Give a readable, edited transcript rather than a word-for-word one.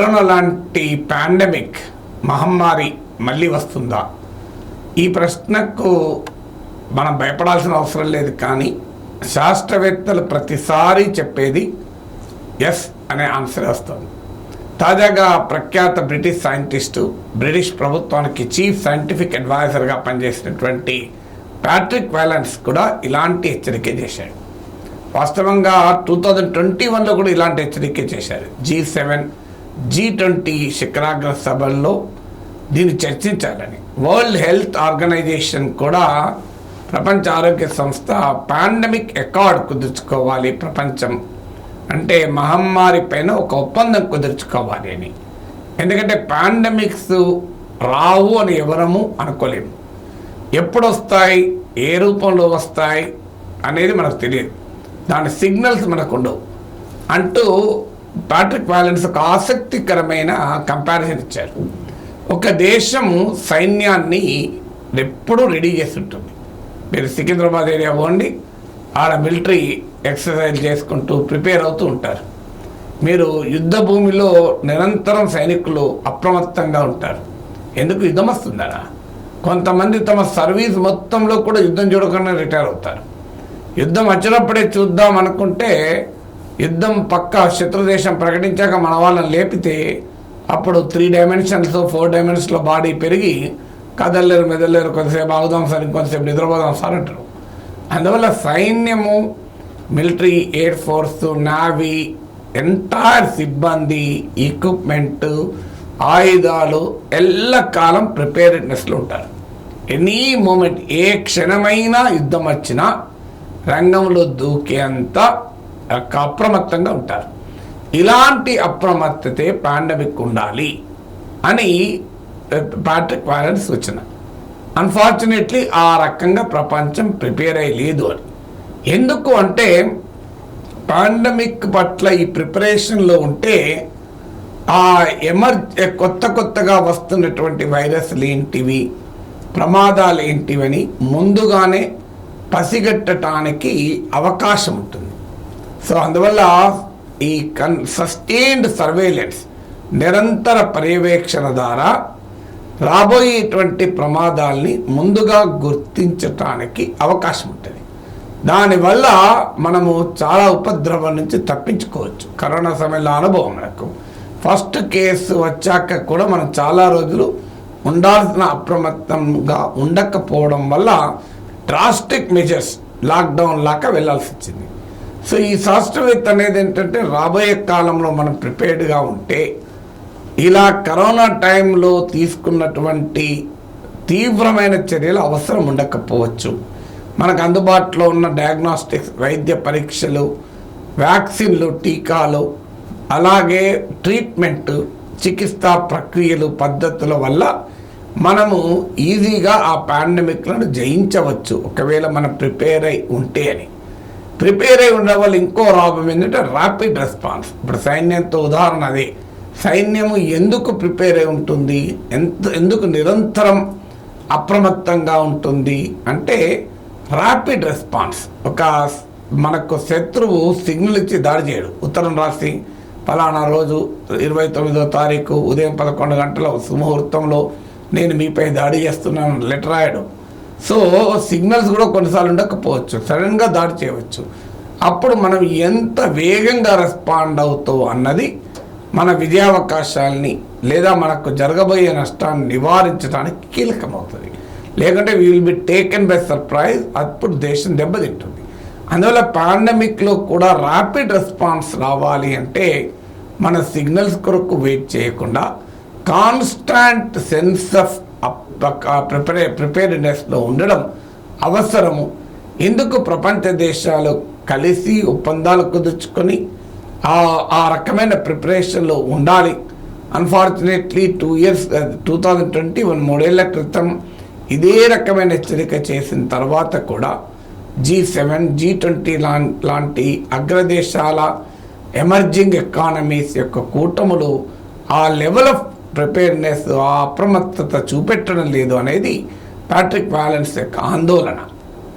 Corona లాంటి pandemic మహమ్మారి మళ్ళీ వస్తుందా? ఈ ప్రశ్నకు మనం భయపడాల్సిన అవసరం లేదు. కానీ శాస్త్రవేత్తలు ప్రతిసారి చెప్పేది ఎస్ అనే ఆన్సర్ వస్తుంది. తాజాగా ప్రఖ్యాత బ్రిటిష్ సైంటిస్టు, బ్రిటిష్ ప్రభుత్వానికి చీఫ్ సైంటిఫిక్ అడ్వైజర్గా పనిచేసినటువంటి ప్యాట్రిక్ వాలెన్స్ కూడా ఇలాంటి హెచ్చరిక చేశాడు. వాస్తవంగా 2021లో కూడా ఇలాంటి హెచ్చరిక చేశారు. G7, G20 శిఖరాగ్ర సభల్లో దీన్ని చర్చించాలని. వరల్డ్ హెల్త్ ఆర్గనైజేషన్ కూడా, ప్రపంచ ఆరోగ్య సంస్థ పాండమిక్ అకార్డ్ కుదుర్చుకోవాలి, ప్రపంచం అంటే మహమ్మారి పైన ఒక ఒప్పందం కుదుర్చుకోవాలి అని. ఎందుకంటే పాండమిక్స్ రావు అని ఎవరము అనుకోలేము. ఎప్పుడు వస్తాయి, ఏ రూపంలో వస్తాయి అనేది మనకు తెలియదు. దాని సిగ్నల్స్ మనకు ఉండవు అంటూ ప్యాట్రిక్ వాలెన్స్ ఒక ఆసక్తికరమైన కంపారిజన్ ఇచ్చారు. ఒక దేశం సైన్యాన్ని ఎప్పుడూ రెడీ చేసి ఉంటుంది. మీరు సికింద్రాబాద్ ఏరియా పోండి, ఆడ మిలిటరీ ఎక్సర్సైజ్ చేసుకుంటూ ప్రిపేర్ అవుతూ ఉంటారు. మీరు యుద్ధ భూమిలో నిరంతరం సైనికులు అప్రమత్తంగా ఉంటారు. ఎందుకు? యుద్ధం వస్తుందనా? కొంతమంది తమ సర్వీస్ మొత్తంలో కూడా యుద్ధం చూడకుండా రిటైర్ అవుతారు. యుద్ధం వచ్చినప్పుడే చూద్దాం అనుకుంటే, యుద్ధం పక్క శత్రుదేశం ప్రకటించాక మన వాళ్ళని లేపితే అప్పుడు 3 డైమెన్షన్స్ 4 డైమెన్షన్స్లో బాడీ పెరిగి కదలలేరు, మెదలేరు, కొంతసేపు ఆగుదాం సార్, ఇంకొంతసేపు నిద్రపోదాం సార్ అంటారు. అందువల్ల సైన్యము, military, air force, navy, entire సిబ్బంది, ఎక్విప్మెంట్, ఆయుధాలు ఎల్లకాలం ప్రిపేర్డ్నెస్లో ఉంటారు. ఎనీ మూమెంట్, ఏ క్షణమైనా యుద్ధం వచ్చినా రంగంలో దూకేంత అప్రమత్తంగా ఉంటారు. ఇలాంటి అప్రమత్తతే పాండమిక్ ఉండాలి అని ప్యాట్రిక్ వాలెన్స్ సూచన. అన్ఫార్చునేట్లీ ఆ రకంగా ప్రపంచం ప్రిపేర్ అయ్యలేదు అని. ఎందుకు అంటే పాండమిక్ పట్ల ఈ ప్రిపరేషన్లో ఉంటే ఆ కొత్తగా వస్తున్నటువంటి వైరస్లు ఏంటివి, ప్రమాదాలు ఏంటివని ముందుగానే పసిగట్టడానికి అవకాశం ఉంటుంది. సో అందువల్ల ఈ సస్టైన్డ్ సర్వేలెన్స్, నిరంతర పర్యవేక్షణ ద్వారా రాబోయేటువంటి ప్రమాదాల్ని ముందుగా గుర్తించటానికి అవకాశం ఉంటుంది. దానివల్ల మనము చాలా ఉపద్రవం నుంచి తప్పించుకోవచ్చు. కరోనా సమయంలో అనుభవం మనకు. ఫస్ట్ కేసు వచ్చాక కూడా మనం చాలా రోజులు ఉండాల్సిన అప్రమత్తంగా ఉండకపోవడం వల్ల డ్రాస్టిక్ మెజర్స్, లాక్డౌన్ లాగా వెళ్ళాల్సి వచ్చింది. సో ఈ శాస్త్రవేత్త అనేది ఏంటంటే, రాబోయే కాలంలో మనం ప్రిపేర్డ్గా ఉంటే ఇలా కరోనా టైంలో తీసుకున్నటువంటి తీవ్రమైన చర్యలు అవసరం ఉండకపోవచ్చు. మనకు అందుబాటులో ఉన్న డయాగ్నోస్టిక్స్, వైద్య పరీక్షలు, వ్యాక్సిన్లు, టీకాలు, అలాగే ట్రీట్మెంట్, చికిత్సా ప్రక్రియలు, పద్ధతుల వల్ల మనము ఈజీగా ఆ పాండమిక్లను జయించవచ్చు ఒకవేళ మనం ప్రిపేర్ అయి ఉంటే అని. ప్రిపేర్ అయి ఉండడం వల్ల ఇంకో లాభం ఏంటంటే ర్యాపిడ్ రెస్పాన్స్. ఇప్పుడు సైన్యంతో ఉదాహరణ అదే. సైన్యము ఎందుకు ప్రిపేర్ అయి ఉంటుంది, ఎందుకు నిరంతరం అప్రమత్తంగా ఉంటుంది అంటే ర్యాపిడ్ రెస్పాన్స్. ఒక మనకు శత్రువు సిగ్నల్ ఇచ్చి దాడి చేయడు. ఉత్తరం రాసి ఫలానా రోజు 29వ తారీఖు ఉదయం 11 గంటల సుముహూర్తంలో నేను మీపై దాడి చేస్తున్నాను లెటర్ రాయడం. సో సిగ్నల్స్ కూడా కొన్నిసార్లు ఉండకపోవచ్చు, సడన్గా దాడి చేయవచ్చు. అప్పుడు మనం ఎంత వేగంగా రెస్పాండ్ అవుతాం అన్నది మన విజయావకాశాలని లేదా మనకు జరగబోయే నష్టాన్ని నివారించడానికి కీలకమవుతుంది. లేకుంటే we will be taken by surprise, అప్పుడు దేశం దెబ్బతింటుంది. అందువల్ల పాండమిక్లో కూడా ర్యాపిడ్ రెస్పాన్స్ రావాలి అంటే మన సిగ్నల్స్ కొరకు వెయిట్ చేయకుండా కాన్స్టాంట్ సెన్స్ ఆఫ్ ప్రిపేర్డ్నెస్లో ఉండడం అవసరము. ఎందుకు ప్రపంచ దేశాలు కలిసి ఒప్పందాలు కుదుర్చుకొని ఆ రకమైన ప్రిపరేషన్లో ఉండాలి. అన్ఫార్చునేట్లీ 2021 3 క్రితం ఇదే రకమైన హెచ్చరిక చేసిన తర్వాత కూడా G7, G20 లాంటి అగ్రదేశాల ఎమర్జింగ్ ఎకానమీస్ యొక్క కూటములు ఆ లెవెల్ ఆఫ్ ప్రిపేర్నెస్, ఆ అప్రమత్తత చూపెట్టడం లేదు అనేది ప్యాట్రిక్ వాలెన్స్ యొక్క ఆందోళన.